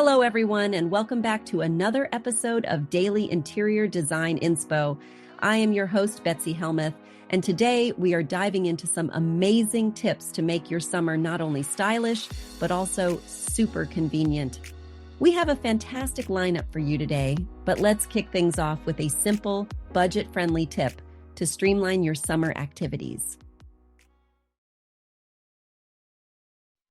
Hello, everyone, and welcome back to another episode of Daily Interior Design Inspo. I am your host, Betsy Helmuth, and today we are diving into some amazing tips to make your summer not only stylish, but also super convenient. We have a fantastic lineup for you today, but let's kick things off with a simple, budget-friendly tip to streamline your summer activities.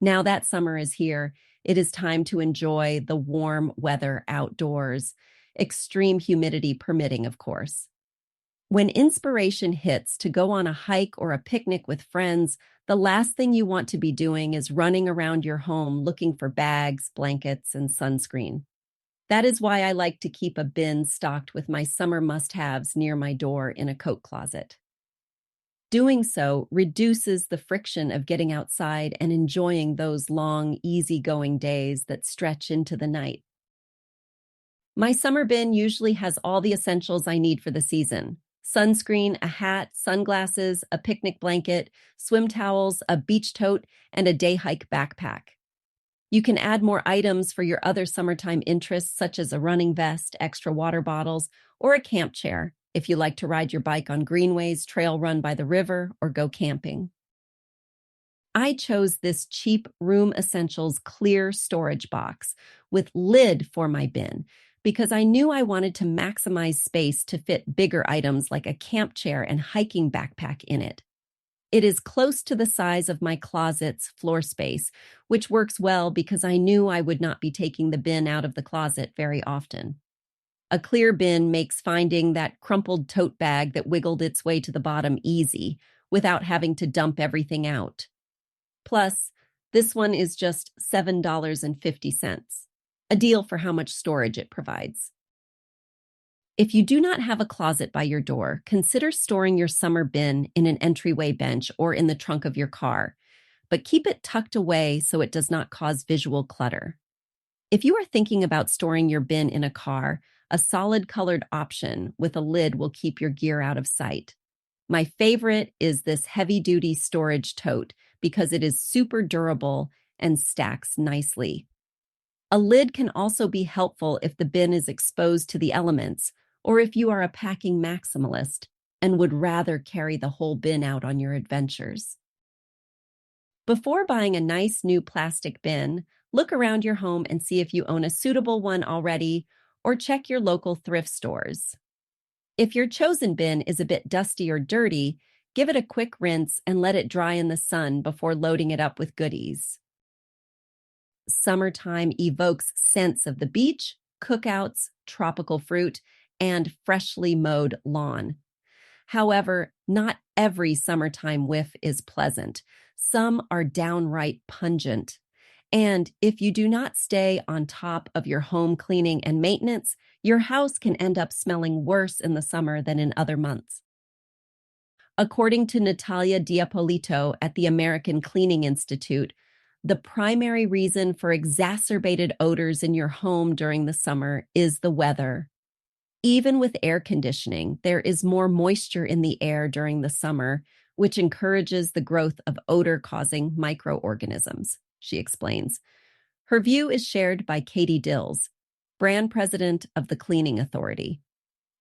Now that summer is here, it is time to enjoy the warm weather outdoors, extreme humidity permitting, of course. When inspiration hits to go on a hike or a picnic with friends, the last thing you want to be doing is running around your home looking for bags, blankets, and sunscreen. That is why I like to keep a bin stocked with my summer must-haves near my door in a coat closet. Doing so reduces the friction of getting outside and enjoying those long, easy-going days that stretch into the night. My summer bin usually has all the essentials I need for the season: sunscreen, a hat, sunglasses, a picnic blanket, swim towels, a beach tote, and a day hike backpack. You can add more items for your other summertime interests, such as a running vest, extra water bottles, or a camp chair, if you like to ride your bike on greenways, trail run by the river, or go camping. I chose this cheap Room Essentials clear storage box with lid for my bin because I knew I wanted to maximize space to fit bigger items like a camp chair and hiking backpack in it. It is close to the size of my closet's floor space, which works well because I knew I would not be taking the bin out of the closet very often. A clear bin makes finding that crumpled tote bag that wiggled its way to the bottom easy without having to dump everything out. Plus, this one is just $7.50, a deal for how much storage it provides. If you do not have a closet by your door, consider storing your summer bin in an entryway bench or in the trunk of your car, but keep it tucked away so it does not cause visual clutter. If you are thinking about storing your bin in a car, a solid colored option with a lid will keep your gear out of sight. My favorite is this heavy-duty storage tote because it is super durable and stacks nicely. A lid can also be helpful if the bin is exposed to the elements or if you are a packing maximalist and would rather carry the whole bin out on your adventures. Before buying a nice new plastic bin, look around your home and see if you own a suitable one already, or check your local thrift stores. If your chosen bin is a bit dusty or dirty, give it a quick rinse and let it dry in the sun before loading it up with goodies. Summertime evokes scents of the beach, cookouts, tropical fruit, and freshly mowed lawn. However, not every summertime whiff is pleasant. Some are downright pungent. And if you do not stay on top of your home cleaning and maintenance, your house can end up smelling worse in the summer than in other months. According to Natalia Diapolito at the American Cleaning Institute, the primary reason for exacerbated odors in your home during the summer is the weather. Even with air conditioning, there is more moisture in the air during the summer, which encourages the growth of odor-causing microorganisms, she explains. Her view is shared by Katie Dills, brand president of the Cleaning Authority.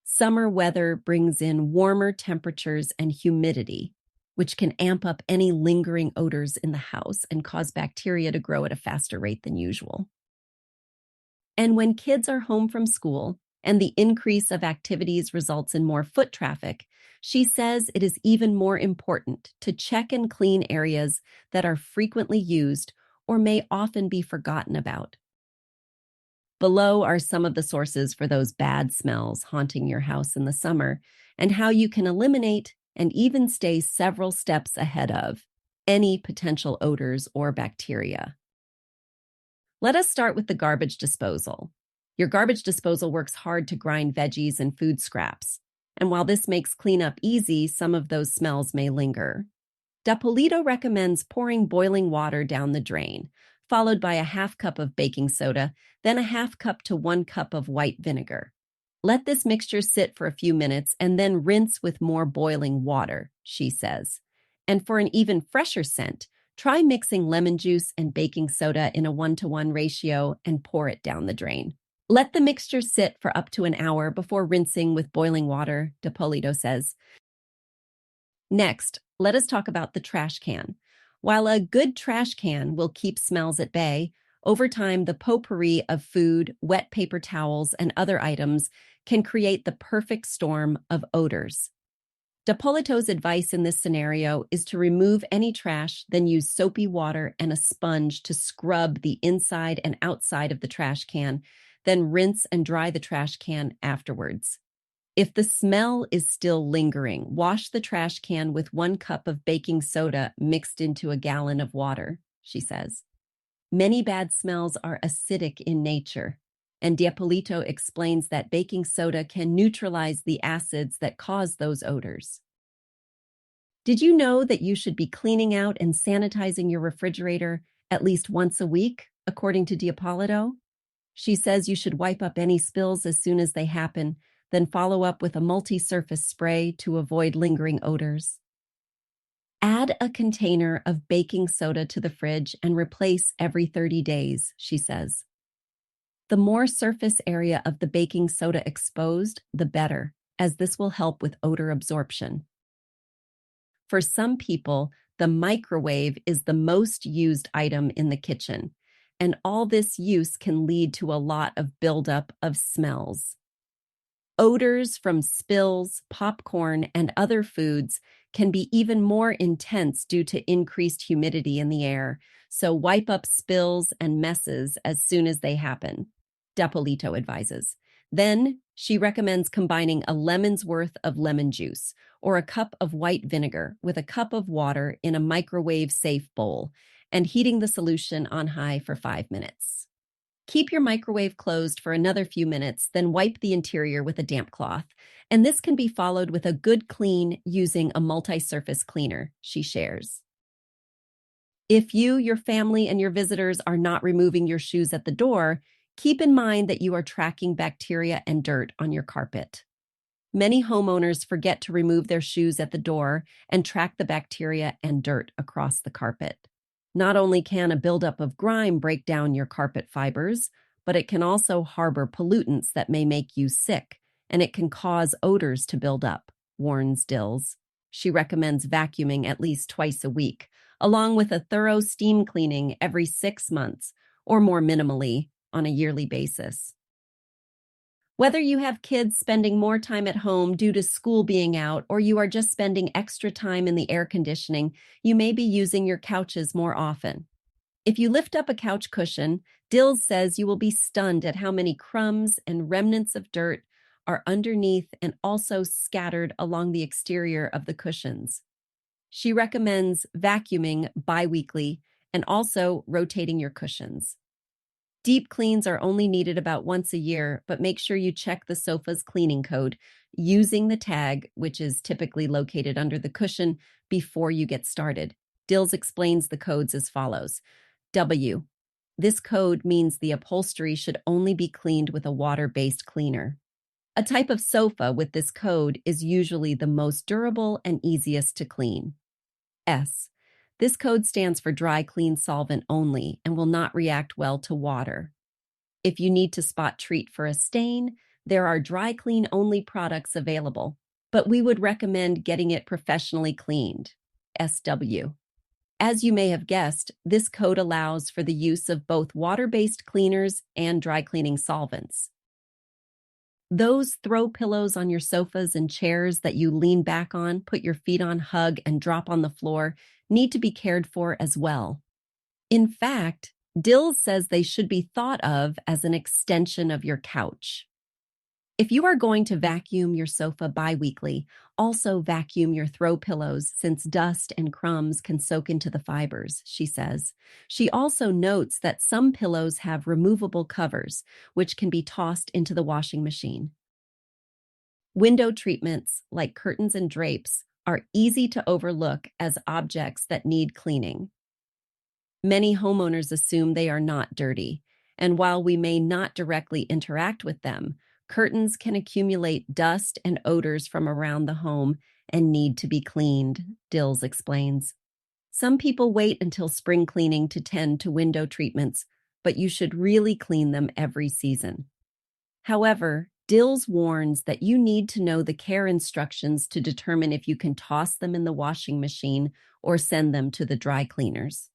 Summer weather brings in warmer temperatures and humidity, which can amp up any lingering odors in the house and cause bacteria to grow at a faster rate than usual. And when kids are home from school and the increase of activities results in more foot traffic, she says it is even more important to check and clean areas that are frequently used or may often be forgotten about. Below are some of the sources for those bad smells haunting your house in the summer and how you can eliminate and even stay several steps ahead of any potential odors or bacteria. Let us start with the garbage disposal. Your garbage disposal works hard to grind veggies and food scraps, and while this makes cleanup easy, some of those smells may linger. Dapolito recommends pouring boiling water down the drain, followed by a half cup of baking soda, then a half cup to 1 cup of white vinegar. Let this mixture sit for a few minutes and then rinse with more boiling water, she says. And for an even fresher scent, Try mixing lemon juice and baking soda in a 1-to-1 ratio and pour it down the drain. Let the mixture sit for up to an hour before rinsing with boiling water, DePolito says. Next, let us talk about the trash can. While a good trash can will keep smells at bay, over time the potpourri of food, wet paper towels, and other items can create the perfect storm of odors. DePolito's advice in this scenario is to remove any trash, then use soapy water and a sponge to scrub the inside and outside of the trash can, then rinse and dry the trash can afterwards. If the smell is still lingering, wash the trash can with 1 cup of baking soda mixed into a gallon of water, she says. Many bad smells are acidic in nature, and Diapolito explains that baking soda can neutralize the acids that cause those odors. Did you know that you should be cleaning out and sanitizing your refrigerator at least once a week, according to Diapolito? She says you should wipe up any spills as soon as they happen, then follow up with a multi-surface spray to avoid lingering odors. Add a container of baking soda to the fridge and replace every 30 days, she says. The more surface area of the baking soda exposed, the better, as this will help with odor absorption. For some people, the microwave is the most used item in the kitchen, and all this use can lead to a lot of buildup of smells. Odors from spills, popcorn, and other foods can be even more intense due to increased humidity in the air, so wipe up spills and messes as soon as they happen, Depolito advises. Then, she recommends combining a lemon's worth of lemon juice or a cup of white vinegar with a cup of water in a microwave-safe bowl and heating the solution on high for 5 minutes. Keep your microwave closed for another few minutes, then wipe the interior with a damp cloth. And this can be followed with a good clean using a multi-surface cleaner, she shares. If you, your family, and your visitors are not removing your shoes at the door, keep in mind that you are tracking bacteria and dirt on your carpet. Many homeowners forget to remove their shoes at the door and track the bacteria and dirt across the carpet. Not only can a buildup of grime break down your carpet fibers, but it can also harbor pollutants that may make you sick, and it can cause odors to build up, warns Dills. She recommends vacuuming at least twice a week, along with a thorough steam cleaning every 6 months, or more minimally, on a yearly basis. Whether you have kids spending more time at home due to school being out, or you are just spending extra time in the air conditioning, you may be using your couches more often. If you lift up a couch cushion, Dills says you will be stunned at how many crumbs and remnants of dirt are underneath and also scattered along the exterior of the cushions. She recommends vacuuming bi-weekly and also rotating your cushions. Deep cleans are only needed about once a year, but make sure you check the sofa's cleaning code using the tag, which is typically located under the cushion, before you get started. Dills explains the codes as follows. W. This code means the upholstery should only be cleaned with a water-based cleaner. A type of sofa with this code is usually the most durable and easiest to clean. S. This code stands for dry clean solvent only and will not react well to water. If you need to spot treat for a stain, there are dry clean only products available, but we would recommend getting it professionally cleaned. SW. As you may have guessed, this code allows for the use of both water-based cleaners and dry cleaning solvents. Those throw pillows on your sofas and chairs that you lean back on, put your feet on, hug, and drop on the floor need to be cared for as well. In fact, Dills says they should be thought of as an extension of your couch. If you are going to vacuum your sofa bi-weekly, also vacuum your throw pillows since dust and crumbs can soak into the fibers, she says. She also notes that some pillows have removable covers, which can be tossed into the washing machine. Window treatments, like curtains and drapes, are easy to overlook as objects that need cleaning. Many homeowners assume they are not dirty, and while we may not directly interact with them, curtains can accumulate dust and odors from around the home and need to be cleaned, Dills explains. Some people wait until spring cleaning to tend to window treatments, but you should really clean them every season. However, Dills warns that you need to know the care instructions to determine if you can toss them in the washing machine or send them to the dry cleaners.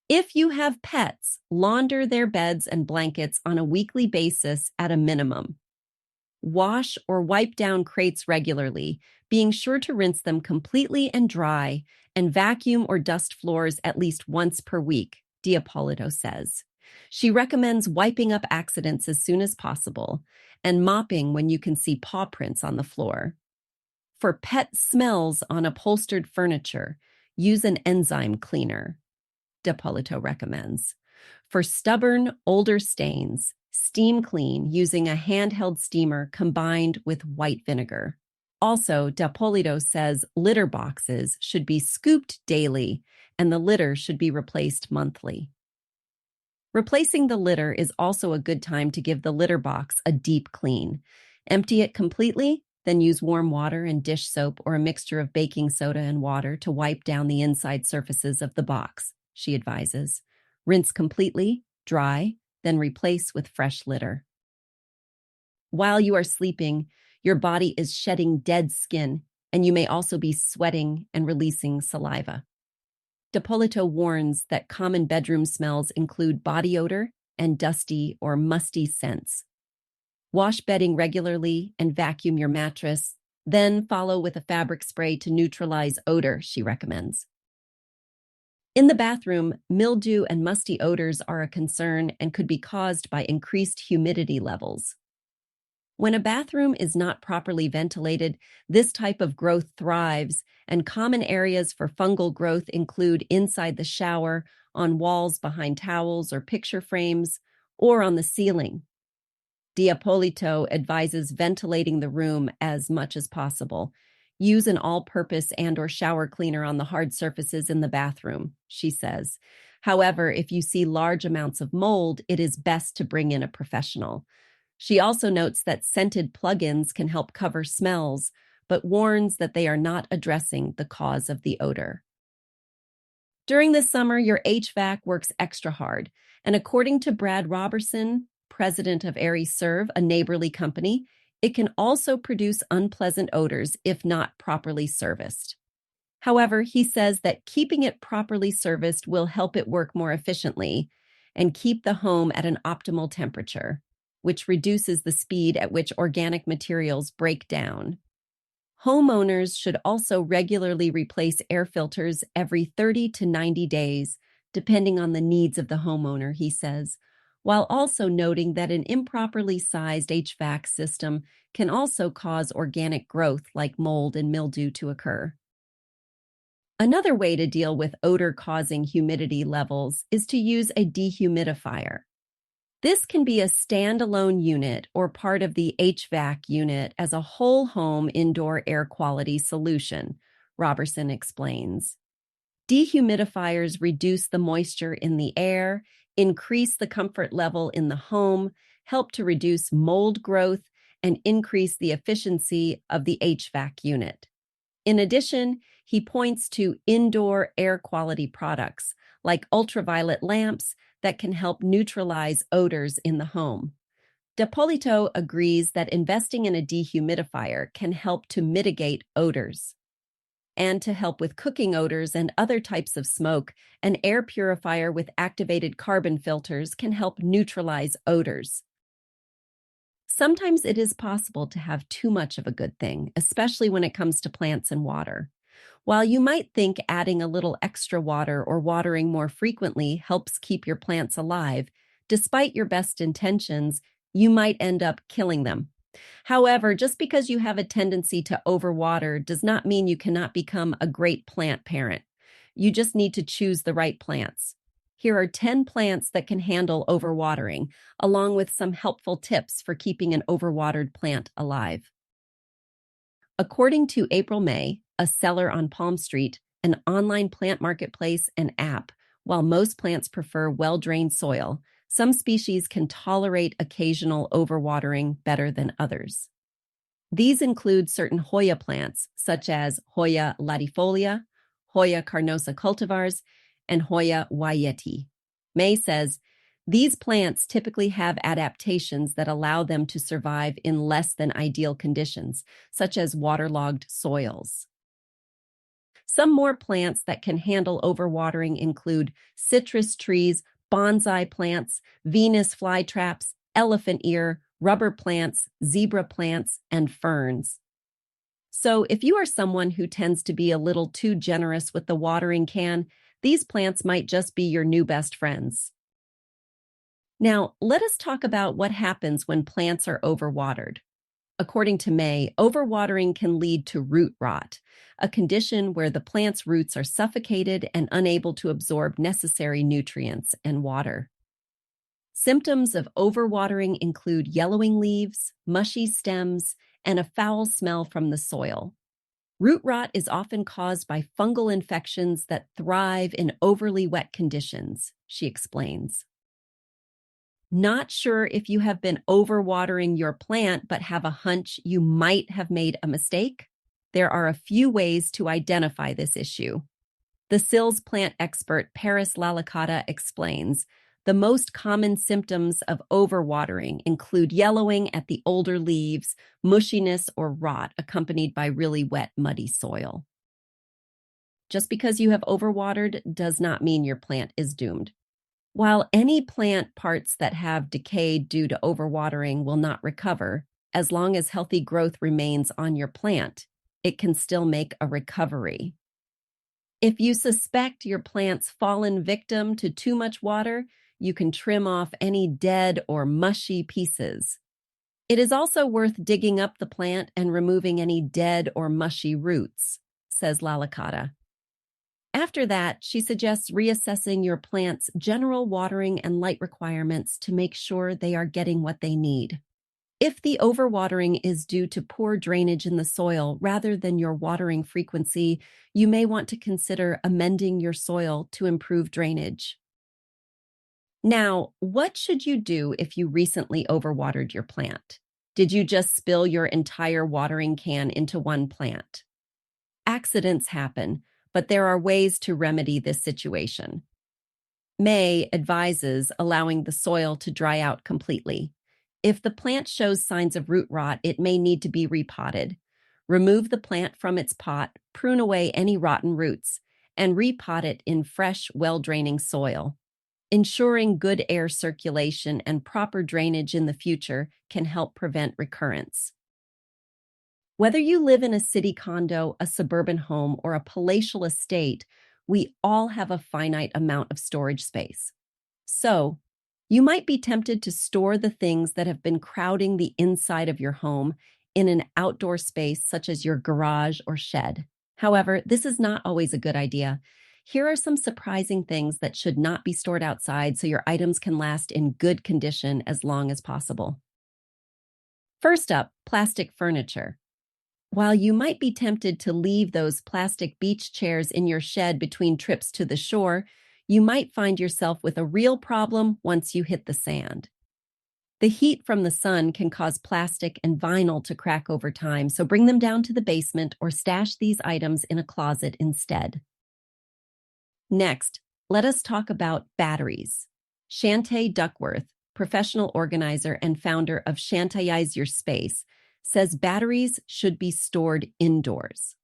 If you have pets, launder their beds and blankets on a weekly basis at a minimum. Wash or wipe down crates regularly, being sure to rinse them completely and dry, and vacuum or dust floors at least once per week, D'Ippolito says. She recommends wiping up accidents as soon as possible and mopping when you can see paw prints on the floor. For pet smells on upholstered furniture, use an enzyme cleaner, D'Ippolito recommends. For stubborn, older stains, steam clean using a handheld steamer combined with white vinegar. Also, D'Ippolito says litter boxes should be scooped daily and the litter should be replaced monthly. Replacing the litter is also a good time to give the litter box a deep clean. Empty it completely, then use warm water and dish soap or a mixture of baking soda and water to wipe down the inside surfaces of the box, she advises. Rinse completely, dry, then replace with fresh litter. While you are sleeping, your body is shedding dead skin, and you may also be sweating and releasing saliva. D'Ippolito warns that common bedroom smells include body odor and dusty or musty scents. Wash bedding regularly and vacuum your mattress, then follow with a fabric spray to neutralize odor, she recommends. In the bathroom, mildew and musty odors are a concern and could be caused by increased humidity levels. When a bathroom is not properly ventilated, this type of growth thrives, and common areas for fungal growth include inside the shower, on walls behind towels or picture frames, or on the ceiling. D'Ippolito advises ventilating the room as much as possible. Use an all-purpose and/or shower cleaner on the hard surfaces in the bathroom, she says. However, if you see large amounts of mold, it is best to bring in a professional. She also notes that scented plug-ins can help cover smells, but warns that they are not addressing the cause of the odor. During the summer, your HVAC works extra hard, and according to Brad Robertson, president of Aries Serve, a neighborly company, it can also produce unpleasant odors if not properly serviced. However, he says that keeping it properly serviced will help it work more efficiently and keep the home at an optimal temperature, which reduces the speed at which organic materials break down. Homeowners should also regularly replace air filters every 30 to 90 days, depending on the needs of the homeowner, he says, while also noting that an improperly sized HVAC system can also cause organic growth like mold and mildew to occur. Another way to deal with odor-causing humidity levels is to use a dehumidifier. This can be a standalone unit or part of the HVAC unit as a whole home indoor air quality solution, Robertson explains. Dehumidifiers reduce the moisture in the air, increase the comfort level in the home, help to reduce mold growth, and increase the efficiency of the HVAC unit. In addition, he points to indoor air quality products like ultraviolet lamps that can help neutralize odors in the home. D'Ippolito agrees that investing in a dehumidifier can help to mitigate odors. And to help with cooking odors and other types of smoke, an air purifier with activated carbon filters can help neutralize odors. Sometimes it is possible to have too much of a good thing, especially when it comes to plants and water. While you might think adding a little extra water or watering more frequently helps keep your plants alive, despite your best intentions, you might end up killing them. However, just because you have a tendency to overwater does not mean you cannot become a great plant parent. You just need to choose the right plants. Here are 10 plants that can handle overwatering, along with some helpful tips for keeping an overwatered plant alive. According to April May, a seller on Palm Street, an online plant marketplace and app, while most plants prefer well-drained soil, some species can tolerate occasional overwatering better than others. These include certain Hoya plants, such as Hoya latifolia, Hoya carnosa cultivars, and Hoya wyeti. May says, these plants typically have adaptations that allow them to survive in less than ideal conditions, such as waterlogged soils. Some more plants that can handle overwatering include citrus trees, bonsai plants, Venus flytraps, elephant ear, rubber plants, zebra plants, and ferns. So, if you are someone who tends to be a little too generous with the watering can, these plants might just be your new best friends. Now, let us talk about what happens when plants are overwatered. According to May, overwatering can lead to root rot, a condition where the plant's roots are suffocated and unable to absorb necessary nutrients and water. Symptoms of overwatering include yellowing leaves, mushy stems, and a foul smell from the soil. Root rot is often caused by fungal infections that thrive in overly wet conditions, she explains. Not sure if you have been overwatering your plant but have a hunch you might have made a mistake? There are a few ways to identify this issue. The Sills plant expert Paris Lalicata explains, the most common symptoms of overwatering include yellowing at the older leaves, mushiness, or rot accompanied by really wet, muddy soil. Just because you have overwatered does not mean your plant is doomed. While any plant parts that have decayed due to overwatering will not recover, as long as healthy growth remains on your plant, it can still make a recovery. If you suspect your plant's fallen victim to too much water, you can trim off any dead or mushy pieces. It is also worth digging up the plant and removing any dead or mushy roots, says Lalicata. After that, she suggests reassessing your plant's general watering and light requirements to make sure they are getting what they need. If the overwatering is due to poor drainage in the soil rather than your watering frequency, you may want to consider amending your soil to improve drainage. Now, what should you do if you recently overwatered your plant? Did you just spill your entire watering can into one plant? Accidents happen, but there are ways to remedy this situation. May advises allowing the soil to dry out completely. If the plant shows signs of root rot, it may need to be repotted. Remove the plant from its pot, prune away any rotten roots, and repot it in fresh, well-draining soil. Ensuring good air circulation and proper drainage in the future can help prevent recurrence. Whether you live in a city condo, a suburban home, or a palatial estate, we all have a finite amount of storage space. So, you might be tempted to store the things that have been crowding the inside of your home in an outdoor space such as your garage or shed. However, this is not always a good idea. Here are some surprising things that should not be stored outside so your items can last in good condition as long as possible. First up, plastic furniture. While you might be tempted to leave those plastic beach chairs in your shed between trips to the shore, you might find yourself with a real problem once you hit the sand. The heat from the sun can cause plastic and vinyl to crack over time, so bring them down to the basement or stash these items in a closet instead. Next, let us talk about batteries. Shantae Duckworth, professional organizer and founder of Shantaeize Your Space, says batteries should be stored indoors.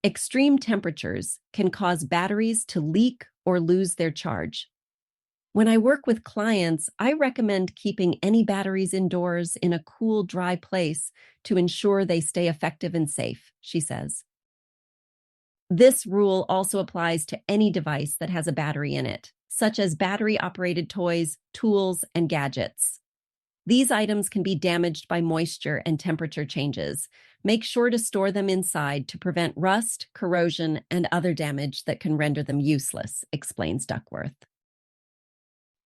Extreme temperatures can cause batteries to leak or lose their charge. When I work with clients, I recommend keeping any batteries indoors in a cool, dry place to ensure they stay effective and safe, she says. This rule also applies to any device that has a battery in it, such as battery-operated toys, tools, and gadgets. These items can be damaged by moisture and temperature changes. Make sure to store them inside to prevent rust, corrosion, and other damage that can render them useless, explains Duckworth.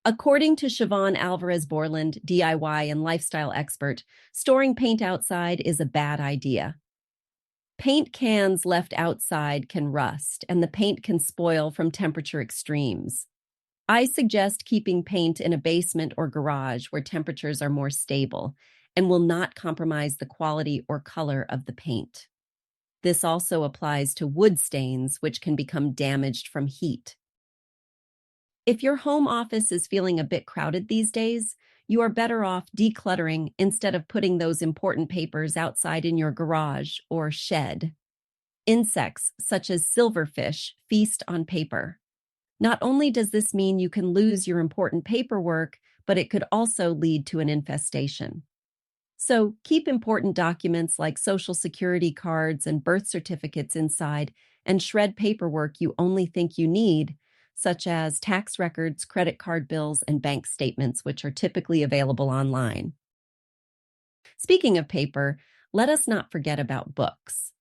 According to Siobhan Alvarez-Borland, DIY and lifestyle expert, storing paint outside is a bad idea. Paint cans left outside can rust, and the paint can spoil from temperature extremes. I suggest keeping paint in a basement or garage where temperatures are more stable and will not compromise the quality or color of the paint. This also applies to wood stains, which can become damaged from heat. If your home office is feeling a bit crowded these days, you are better off decluttering instead of putting those important papers outside in your garage or shed. Insects, such as silverfish, feast on paper. Not only does this mean you can lose your important paperwork, but it could also lead to an infestation. So keep important documents like Social Security cards and birth certificates inside, and shred paperwork you only think you need, such as tax records, credit card bills, and bank statements, which are typically available online. Speaking of paper, let us not forget about books.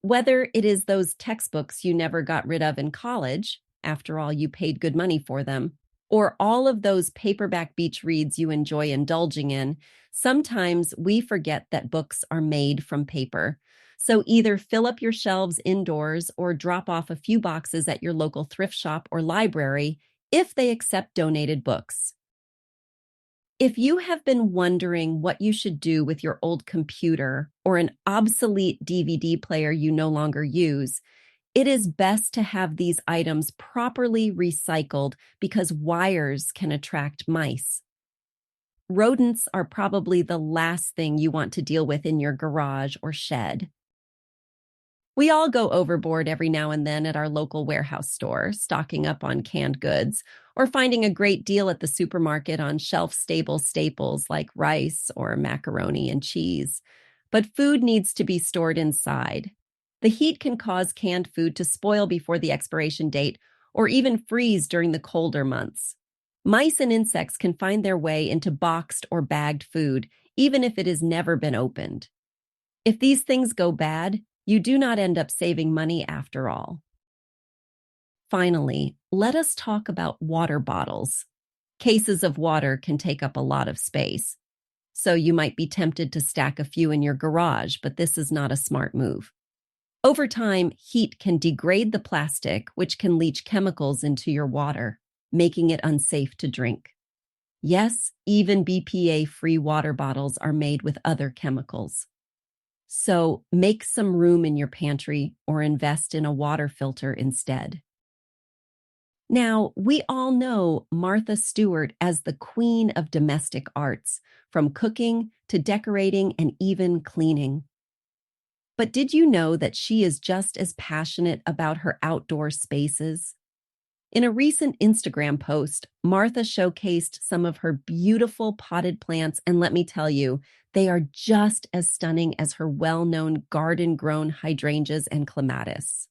Whether it is those textbooks you never got rid of in college, after all, you paid good money for them, or all of those paperback beach reads you enjoy indulging in, sometimes we forget that books are made from paper. So either fill up your shelves indoors or drop off a few boxes at your local thrift shop or library if they accept donated books. If you have been wondering what you should do with your old computer or an obsolete DVD player you no longer use, it is best to have these items properly recycled because wires can attract mice. Rodents are probably the last thing you want to deal with in your garage or shed. We all go overboard every now and then at our local warehouse store, stocking up on canned goods, or finding a great deal at the supermarket on shelf-stable staples like rice or macaroni and cheese. But food needs to be stored inside. The heat can cause canned food to spoil before the expiration date or even freeze during the colder months. Mice and insects can find their way into boxed or bagged food, even if it has never been opened. If these things go bad, you do not end up saving money after all. Finally, let us talk about water bottles. Cases of water can take up a lot of space, so you might be tempted to stack a few in your garage, but this is not a smart move. Over time, heat can degrade the plastic, which can leach chemicals into your water, making it unsafe to drink. Yes, even BPA-free water bottles are made with other chemicals. So make some room in your pantry or invest in a water filter instead. Now, we all know Martha Stewart as the queen of domestic arts, from cooking to decorating and even cleaning. But did you know that she is just as passionate about her outdoor spaces? In a recent Instagram post, Martha showcased some of her beautiful potted plants, and let me tell you, they are just as stunning as her well-known garden-grown hydrangeas and clematis.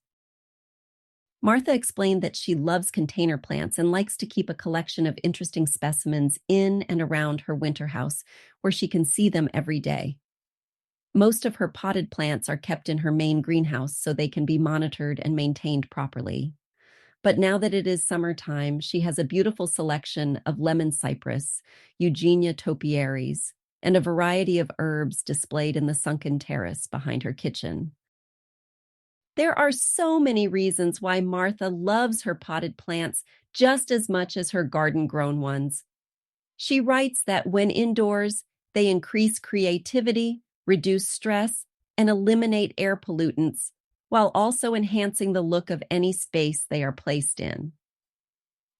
Martha explained that she loves container plants and likes to keep a collection of interesting specimens in and around her winter house, where she can see them every day. Most of her potted plants are kept in her main greenhouse so they can be monitored and maintained properly. But now that it is summertime, she has a beautiful selection of lemon cypress, Eugenia topiaries, and a variety of herbs displayed in the sunken terrace behind her kitchen. There are so many reasons why Martha loves her potted plants just as much as her garden-grown ones. She writes that when indoors, they increase creativity, reduce stress, and eliminate air pollutants, while also enhancing the look of any space they are placed in.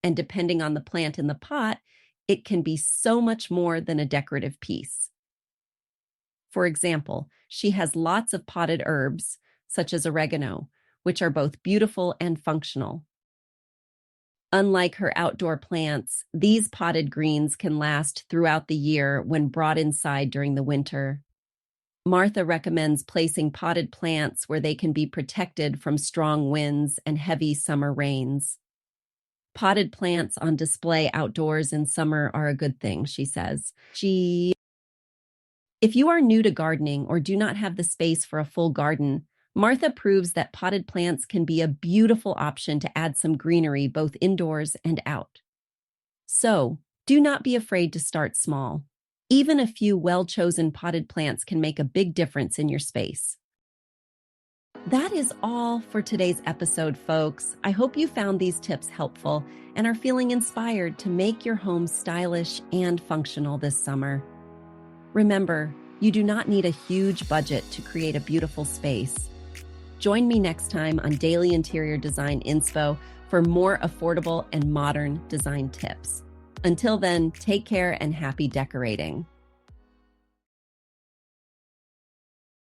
And depending on the plant in the pot, it can be so much more than a decorative piece. For example, she has lots of potted herbs, such as oregano, which are both beautiful and functional. Unlike her outdoor plants, these potted greens can last throughout the year when brought inside during the winter. Martha recommends placing potted plants where they can be protected from strong winds and heavy summer rains. Potted plants on display outdoors in summer are a good thing, she says. If you are new to gardening or do not have the space for a full garden, Martha proves that potted plants can be a beautiful option to add some greenery both indoors and out. So, do not be afraid to start small. Even a few well-chosen potted plants can make a big difference in your space. That is all for today's episode, folks. I hope you found these tips helpful and are feeling inspired to make your home stylish and functional this summer. Remember, you do not need a huge budget to create a beautiful space. Join me next time on Daily Interior Design Inspo for more affordable and modern design tips. Until then, take care and happy decorating.